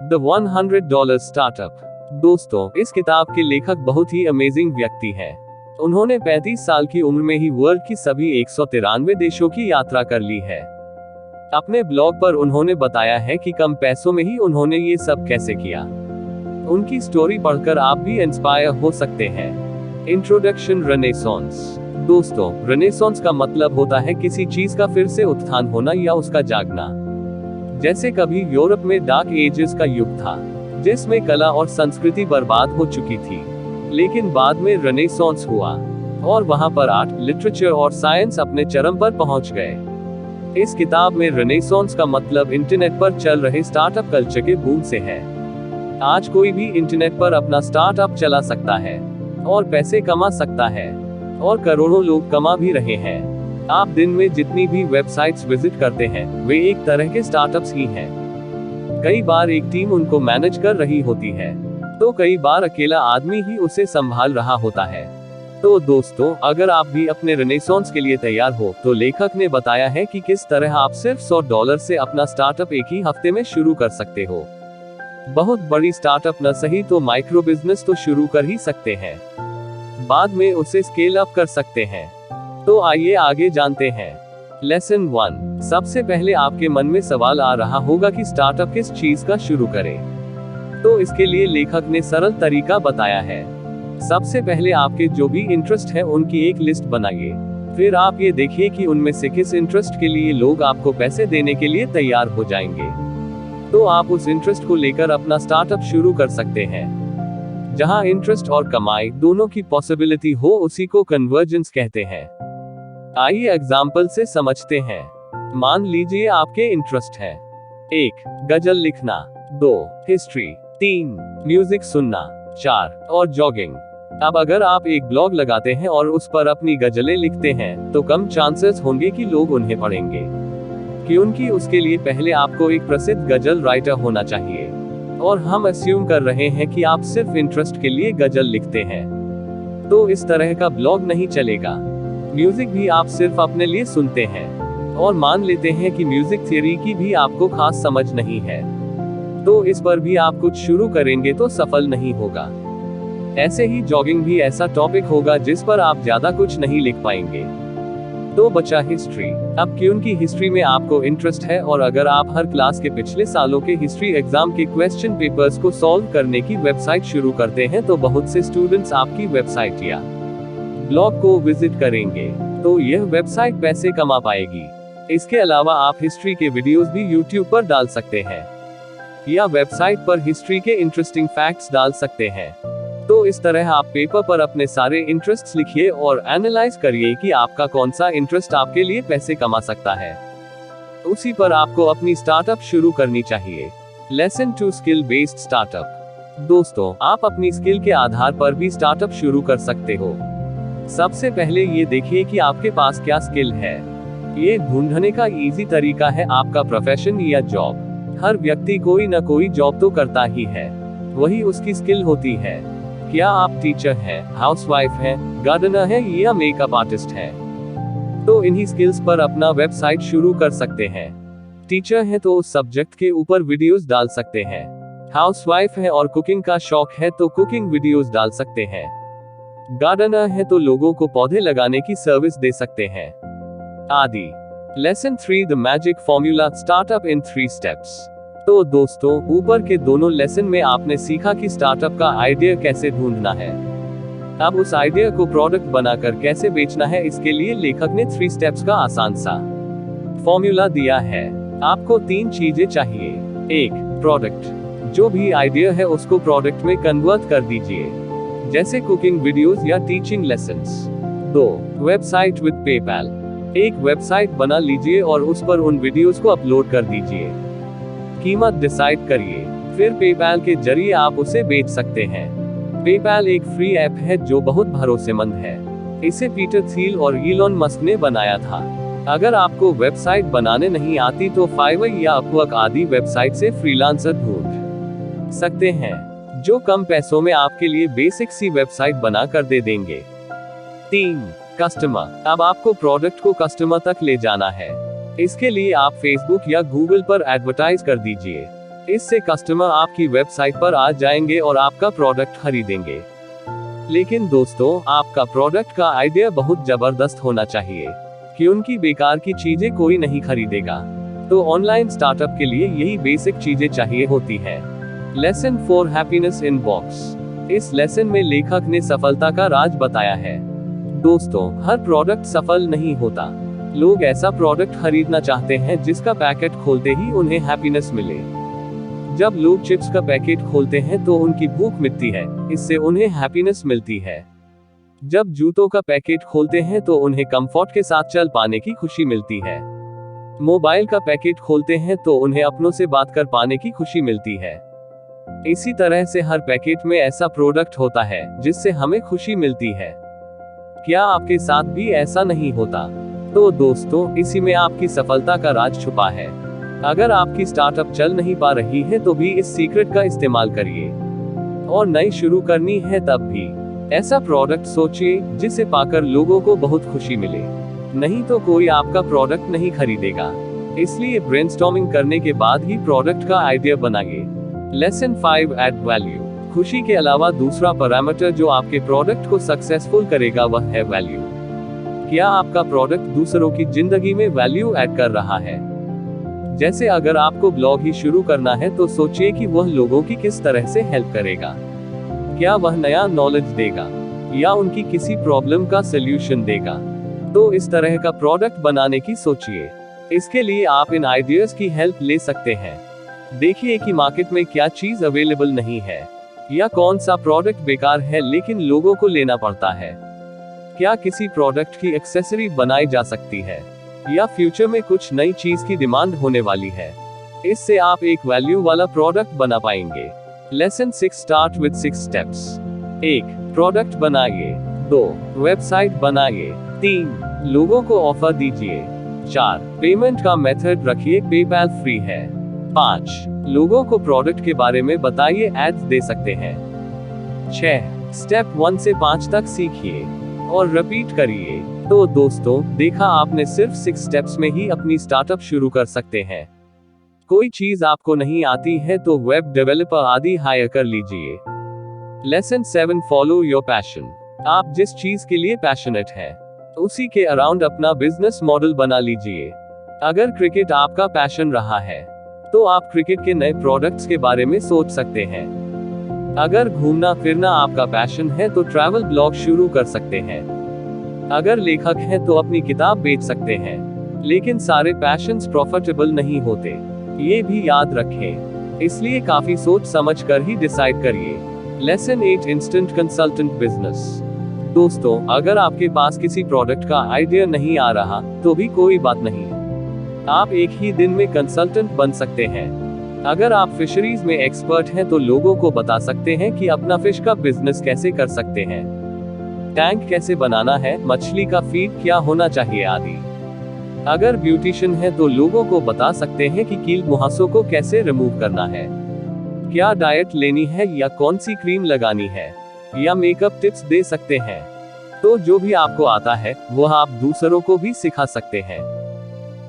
The $100 startup. दोस्तों, इस किताब के लेखक बहुत ही अमेजिंग व्यक्ति हैं। उन्होंने 35 साल की उम्र में ही वर्ल्ड की सभी 193 देशों की यात्रा कर ली है। अपने ब्लॉग पर उन्होंने बताया है कि कम पैसों में ही उन्होंने ये सब कैसे किया। उनकी स्टोरी पढ़कर आप भी इंस्पायर हो सकते हैं। इंट्रोडक्शन। रेनेसांस। दोस्तों, रेनेसांस का मतलब होता है किसी चीज का फिर से उत्थान होना या उसका जागना। जैसे कभी यूरोप में डार्क एजेस का युग था, जिसमें कला और संस्कृति बर्बाद हो चुकी थी, लेकिन बाद में रेनेसांस हुआ और वहां पर आर्ट, लिटरेचर और साइंस अपने चरम पर पहुंच गए। इस किताब में रेनेसांस का मतलब इंटरनेट पर चल रहे स्टार्टअप कल्चर के बूम से है। आज कोई भी इंटरनेट पर अपना स्टार्टअप चला सकता है और पैसे कमा सकता है, और करोड़ों लोग कमा भी रहे हैं। आप दिन में जितनी भी वेबसाइट्स विजिट करते हैं, वे एक तरह के स्टार्टअप्स ही हैं। कई बार एक टीम उनको मैनेज कर रही होती है, तो कई बार अकेला आदमी ही उसे संभाल रहा होता है। तो दोस्तों, अगर आप भी अपने रेनेसांस के लिए तैयार हो, तो लेखक ने बताया है कि किस तरह आप सिर्फ $100 से अपना स्टार्टअप एक ही हफ्ते में शुरू कर सकते हो। बहुत बड़ी स्टार्टअप न सही तो माइक्रो बिजनेस तो शुरू कर ही सकते हैं, बाद में उसे स्केल अप कर सकते हैं। तो आइए आगे जानते हैं। लेसन 1। सबसे पहले आपके मन में सवाल आ रहा होगा कि स्टार्टअप किस चीज का शुरू करें। तो इसके लिए लेखक ने सरल तरीका बताया है। सबसे पहले आपके जो भी इंटरेस्ट है उनकी एक लिस्ट बनाइए। फिर आप ये देखिए कि उनमें से किस इंटरेस्ट के लिए लोग आपको पैसे देने के लिए तैयार हो जाएंगे। तो आप उस इंटरेस्ट को लेकर अपना स्टार्टअप शुरू कर सकते हैं। जहां इंटरेस्ट और कमाई दोनों की पॉसिबिलिटी हो, उसी को कन्वर्जेंस कहते हैं। आइए एग्जाम्पल से समझते हैं। मान लीजिए आपके इंटरेस्ट है 1. गजल लिखना, 2. हिस्ट्री, 3. म्यूजिक सुनना, 4. और जॉगिंग। अब अगर आप एक ब्लॉग लगाते हैं और उस पर अपनी गजलें लिखते हैं, तो कम चांसेस होंगे कि लोग उन्हें पढ़ेंगे, क्योंकि उसके लिए पहले आपको एक प्रसिद्ध गजल राइटर होना चाहिए। और हम अस्यूम कर रहे हैं कि आप सिर्फ इंटरेस्ट के लिए गजल लिखते हैं, तो इस तरह का ब्लॉग नहीं चलेगा। म्यूजिक भी आप सिर्फ अपने लिए सुनते हैं, और मान लेते हैं कि म्यूजिक थियरी की भी आपको खास समझ नहीं है, तो इस पर भी आप कुछ शुरू करेंगे तो सफल नहीं होगा। ऐसे ही जॉगिंग भी ऐसा टॉपिक होगा जिस पर आप ज्यादा कुछ नहीं लिख पाएंगे। तो बचा हिस्ट्री। अब क्योंकि हिस्ट्री में आपको इंटरेस्ट है, और अगर आप हर क्लास के पिछले सालों के हिस्ट्री एग्जाम के क्वेश्चन पेपर्स को सॉल्व करने की वेबसाइट शुरू करते हैं, तो बहुत से स्टूडेंट्स आपकी वेबसाइट या ब्लॉग को विजिट करेंगे, तो यह वेबसाइट पैसे कमा पाएगी। इसके अलावा आप हिस्ट्री के वीडियोस भी यूट्यूब पर डाल सकते हैं, या वेबसाइट पर हिस्ट्री के इंटरेस्टिंग फैक्ट्स डाल सकते हैं। तो इस तरह आप पेपर पर अपने सारे इंटरेस्ट्स लिखिए और एनालाइज करिए कि आपका कौन सा इंटरेस्ट आपके लिए पैसे कमा सकता है। उसी पर आपको अपनी स्टार्टअप शुरू करनी चाहिए। लेसन 2। Skill based startup. दोस्तों, आप अपनी स्किल के आधार पर भी स्टार्टअप शुरू कर सकते हो। सबसे पहले ये देखिए कि आपके पास क्या स्किल है। ये ढूंढने का इजी तरीका है आपका प्रोफेशन या जॉब। हर व्यक्ति कोई न कोई जॉब तो करता ही है, वही उसकी स्किल होती है। क्या आप टीचर हैं, हाउसवाइफ हैं, गार्डनर हैं या मेकअप आर्टिस्ट हैं? तो इन्हीं स्किल्स पर अपना वेबसाइट शुरू कर सकते हैं। टीचर हैं तो उस सब्जेक्ट के ऊपर वीडियोस डाल सकते हैं। हाउसवाइफ है और कुकिंग का शौक है तो कुकिंग वीडियोस डाल सकते हैं। गार्डनर है तो लोगों को पौधे लगाने की सर्विस दे सकते हैं, आदि। Lesson 3। The magic formula. Startup in 3 steps. तो दोस्तों, ऊपर के दोनों लेसन में आपने सीखा कि स्टार्टअप का आइडिया कैसे ढूंढना है। अब उस आइडिया को प्रोडक्ट बनाकर कैसे बेचना है, इसके लिए लेखक ने 3 स्टेप्स का आसान सा फॉर्मूला दिया है। आपको 3 चीजें चाहिए। 1. प्रोडक्ट। जो भी आइडिया है उसको प्रोडक्ट में कन्वर्ट कर दीजिए, जैसे कुकिंग वीडियोस या teaching lessons. 2. Website with PayPal. एक वेबसाइट बना लीजिए और उस पर उन वीडियोस को अपलोड कर दीजिए। कीमत डिसाइड करिए, फिर पेपैल के जरिए आप उसे बेच सकते हैं। पेपैल एक फ्री ऐप है जो बहुत भरोसेमंद है। इसे पीटर थिल और इलॉन मस्क ने बनाया था। अगर आपको वेबसाइट बनाने नहीं आती तो फाइवर या अपवर्क आदि वेबसाइट से फ्रीलांसर ढूंढ सकते हैं, जो कम पैसों में आपके लिए बेसिक सी वेबसाइट बना कर दे देंगे। 3. कस्टमर। अब आपको प्रोडक्ट को कस्टमर तक ले जाना है। इसके लिए आप फेसबुक या गूगल पर एडवर्टाइज कर दीजिए। इससे कस्टमर आपकी वेबसाइट पर आ जाएंगे और आपका प्रोडक्ट खरीदेंगे। लेकिन दोस्तों, आपका प्रोडक्ट का आइडिया बहुत जबरदस्त होना चाहिए कि उनकी बेकार की चीजें कोई नहीं खरीदेगा। तो ऑनलाइन स्टार्टअप के लिए यही बेसिक चीजें चाहिए होती है। Lesson 4 happiness in box. इस लेसन में लेखक ने सफलता का राज बताया है। दोस्तों, हर प्रोडक्ट सफल नहीं होता। लोग ऐसा प्रोडक्ट खरीदना चाहते हैं जिसका पैकेट खोलते ही उन्हें हैप्पीनेस मिले। जब लोग चिप्स का पैकेट खोलते हैं तो उनकी भूख मिटती है, इससे उन्हें हैप्पीनेस मिलती है। जब जूतों का पैकेट खोलते हैं तो उन्हें कंफर्ट के साथ चल पाने की खुशी मिलती है। मोबाइल का पैकेट खोलते हैं तो उन्हें अपनों से बात कर पाने की खुशी मिलती है। इसी तरह से हर पैकेट में ऐसा प्रोडक्ट होता है जिससे हमें खुशी मिलती है। क्या आपके साथ भी ऐसा नहीं होता? तो दोस्तों, इसी में आपकी सफलता का राज छुपा है। अगर आपकी स्टार्टअप चल नहीं पा रही है तो भी इस सीक्रेट का इस्तेमाल करिए। और नई शुरू करनी है तब भी ऐसा प्रोडक्ट सोचिए जिसे पाकर लोगों को बहुत खुशी मिले। नहीं तो कोई आपका प्रोडक्ट नहीं खरीदेगा। इसलिए ब्रेनस्टॉर्मिंग करने के बाद ही प्रोडक्ट का आइडिया बनाइए। Lesson 5 add value. खुशी के अलावा दूसरा पैरामीटर जो आपके प्रोडक्ट को सक्सेसफुल करेगा वह है वैल्यू। क्या आपका प्रोडक्ट दूसरों की जिंदगी में वैल्यू ऐड कर रहा है? जैसे अगर आपको ब्लॉग ही शुरू करना है तो सोचिए कि वह लोगों की किस तरह से हेल्प करेगा। क्या वह नया नॉलेज देगा या उनकी किसी प्रॉब्लम का सलूशन देगा? तो इस तरह का प्रोडक्ट बनाने की सोचिए। इसके लिए आप इन आइडियाज की हेल्प ले सकते हैं। देखिए कि मार्केट में क्या चीज अवेलेबल नहीं है या कौन सा प्रोडक्ट बेकार है लेकिन लोगों को लेना पड़ता है। क्या किसी प्रोडक्ट की एक्सेसरी बनाई जा सकती है या फ्यूचर में कुछ नई चीज की डिमांड होने वाली है। इससे आप एक वैल्यू वाला प्रोडक्ट बना पाएंगे। Lesson 6 start with 6 steps. 1 product बनाइए। 2 वेबसाइट बनाइए। 3 लोगों को ऑफर दीजिए। 4 पेमेंट का मेथड रखिए, पेपैल फ्री है। 5 लोगों को प्रोडक्ट के बारे में बताइए, एड्स दे सकते हैं। 6 स्टेप 1 से 5 तक सीखिए और रिपीट करिए। तो दोस्तों, देखा आपने, सिर्फ 6 स्टेप्स में ही अपनी स्टार्टअप शुरू कर सकते हैं। कोई चीज आपको नहीं आती है तो वेब डेवलपर आदि हायर कर लीजिए। Lesson 7 follow your passion. आप जिस चीज के लिए पैशनेट हैं, उसी के अराउंड अपना बिजनेस मॉडल बना लीजिए। अगर क्रिकेट आपका पैशन रहा है तो आप क्रिकेट के नए प्रोडक्ट्स के बारे में सोच सकते हैं। अगर घूमना फिरना आपका पैशन है तो ट्रैवल ब्लॉग शुरू कर सकते हैं। अगर लेखक हैं तो अपनी किताब बेच सकते हैं। लेकिन सारे पैशंस प्रॉफिटेबल नहीं होते, ये भी याद रखें। इसलिए काफी सोच समझ कर ही डिसाइड करिए। Lesson 8 instant consultant business. दोस्तों, अगर आपके पास किसी प्रोडक्ट का आइडिया नहीं आ रहा तो भी कोई बात नहीं, आप एक ही दिन में कंसल्टेंट बन सकते हैं। अगर आप फिशरीज में एक्सपर्ट हैं तो लोगों को बता सकते हैं कि अपना फिश का बिजनेस कैसे कर सकते हैं, टैंक कैसे बनाना है, मछली का फीड क्या होना चाहिए आदि। अगर ब्यूटिशियन है तो लोगों को बता सकते हैं कि कील मुहासों को कैसे रिमूव करना है, क्या डाइट लेनी है या कौन सी क्रीम लगानी है, या मेकअप टिप्स दे सकते हैं। तो जो भी आपको आता है वह आप दूसरों को भी सिखा सकते हैं।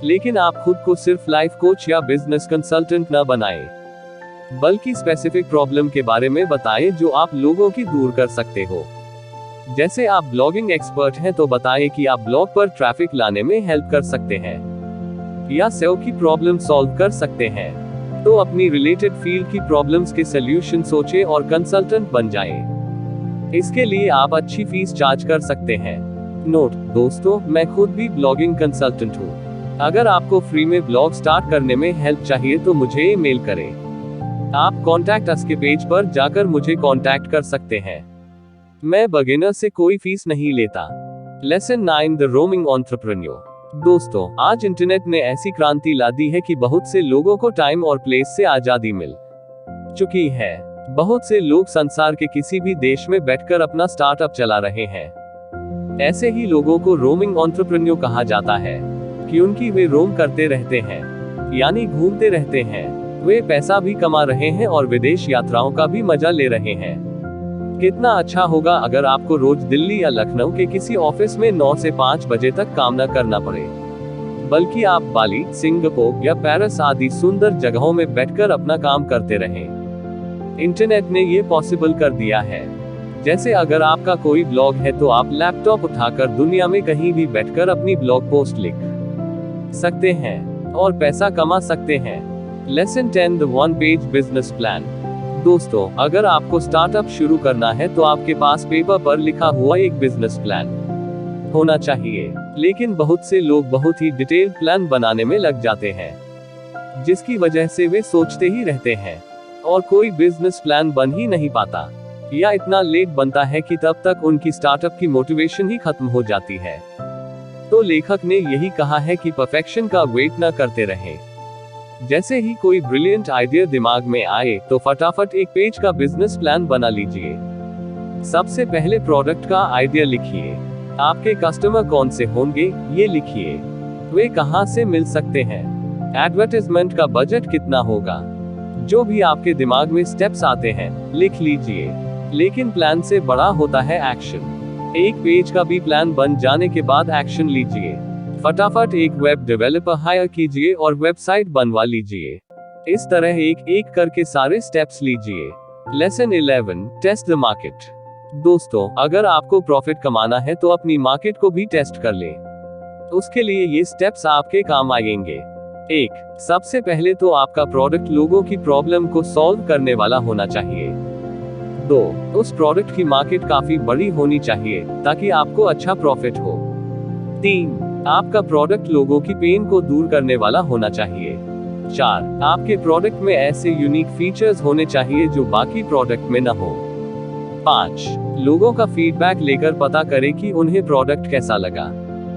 लेकिन आप खुद को सिर्फ लाइफ कोच या बिजनेस कंसल्टेंट न बनाएं, बल्कि स्पेसिफिक प्रॉब्लम के बारे में बताएं जो आप लोगों की दूर कर सकते हो। जैसे आप ब्लॉगिंग एक्सपर्ट हैं तो बताएं कि आप ब्लॉग पर ट्रैफिक लाने में हेल्प कर सकते हैं या SEO की प्रॉब्लम सॉल्व कर सकते हैं। तो अपनी रिलेटेड फील्ड की प्रॉब्लम्स के सॉल्यूशन सोचें और कंसल्टेंट बन जाएं। इसके लिए आप अच्छी फीस चार्ज कर सकते हैं। नोट दोस्तों, मैं खुद भी ब्लॉगिंग कंसल्टेंट हूँ। अगर आपको फ्री में ब्लॉग स्टार्ट करने में हेल्प चाहिए तो मुझे ईमेल करें। आप कॉन्टैक्ट अस के पेज पर जाकर मुझे कॉन्टैक्ट कर सकते हैं। मैं बिगिनर से कोई फीस नहीं लेता। Lesson 9 the roaming entrepreneur. दोस्तों, आज इंटरनेट ने ऐसी क्रांति ला दी है कि बहुत से लोगों को टाइम और प्लेस से आजादी मिल चुकी है। बहुत से लोग संसार के किसी भी देश में बैठकर अपना स्टार्टअप चला रहे हैं। ऐसे ही लोगों को रोमिंग एंटरप्रेन्योर कहा जाता है क्योंकि वे रोम करते रहते हैं, यानी घूमते रहते हैं। वे पैसा भी कमा रहे हैं और विदेश यात्राओं का भी मजा ले रहे हैं। कितना अच्छा होगा अगर आपको रोज दिल्ली या लखनऊ के किसी ऑफिस में 9 से 5 बजे तक काम न करना पड़े। बल्कि आप बाली, सिंगापुर या पेरिस आदि सुंदर जगहों में बैठकर अपना काम करते रहें। इंटरनेट ने ये पॉसिबल कर दिया है। जैसे अगर आपका कोई ब्लॉग है तो आप लैपटॉप उठाकर दुनिया में कहीं भी बैठकर अपनी ब्लॉग पोस्ट लिख सकते हैं और पैसा कमा सकते हैं। Lesson 10 the one page business plan. दोस्तों, अगर आपको स्टार्टअप शुरू करना है तो आपके पास पेपर पर लिखा हुआ एक बिजनेस प्लान होना चाहिए। लेकिन बहुत से लोग बहुत ही डिटेल्ड प्लान बनाने में लग जाते हैं, जिसकी वजह से वे सोचते ही रहते हैं और कोई बिजनेस प्लान बन ही नहीं पाता, या इतना लेट बनता है कि तब तक उनकी स्टार्टअप की मोटिवेशन ही खत्म हो जाती है। तो लेखक ने यही कहा है कि परफेक्शन का वेट न करते रहें। जैसे ही कोई ब्रिलियंट आइडिया दिमाग में आए तो फटाफट एक पेज का बिजनेस प्लान बना लीजिए। सबसे पहले प्रोडक्ट का आइडिया लिखिए। आपके कस्टमर कौन से होंगे ये लिखिए। वे कहां से मिल सकते हैं। एडवर्टाइजमेंट का बजट कितना होगा। जो भी आपके दिमाग में स्टेप्स आते हैं लिख लीजिए। लेकिन प्लान से बड़ा होता है एक्शन। एक पेज का भी प्लान बन जाने के बाद एक्शन लीजिए। फटाफट एक वेब डेवलपर हायर कीजिए और वेबसाइट बनवा लीजिए। इस तरह एक एक करके सारे स्टेप्स लीजिए। Lesson 11 test the market. दोस्तों, अगर आपको प्रॉफिट कमाना है तो अपनी मार्केट को भी टेस्ट कर ले। उसके लिए ये स्टेप्स आपके काम आएंगे। 1. सबसे पहले तो आपका प्रोडक्ट लोगों की प्रॉब्लम को सॉल्व करने वाला होना चाहिए। 2. उस प्रोडक्ट की मार्केट काफी बड़ी होनी चाहिए ताकि आपको अच्छा प्रॉफिट हो। 3. आपका प्रोडक्ट लोगों की पेन को दूर करने वाला होना चाहिए। 4. आपके प्रोडक्ट में ऐसे यूनिक फीचर्स होने चाहिए जो बाकी प्रोडक्ट में न हो। 5. लोगों का फीडबैक लेकर पता करें कि उन्हें प्रोडक्ट कैसा लगा।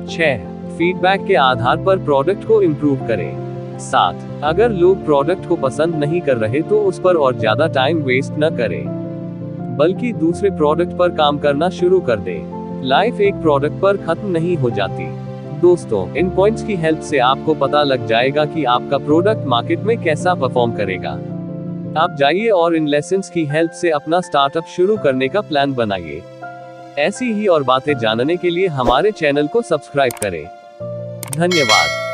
6. फीडबैक के आधार पर प्रोडक्ट को इम्प्रूव करें। 7. अगर लोग प्रोडक्ट को पसंद नहीं कर रहे तो उस पर और ज्यादा टाइम वेस्ट न करें, बल्कि दूसरे प्रोडक्ट पर काम करना शुरू कर दें। लाइफ एक प्रोडक्ट पर खत्म नहीं हो जाती। दोस्तों, इन पॉइंट्स की हेल्प से आपको पता लग जाएगा कि आपका प्रोडक्ट मार्केट में कैसा परफॉर्म करेगा। आप जाइए और इन लेसन्स की हेल्प से अपना स्टार्टअप शुरू करने का प्लान बनाइए। ऐसी ही और बातें जानने के लिए हमारे चैनल को सब्सक्राइब करें। धन्यवाद।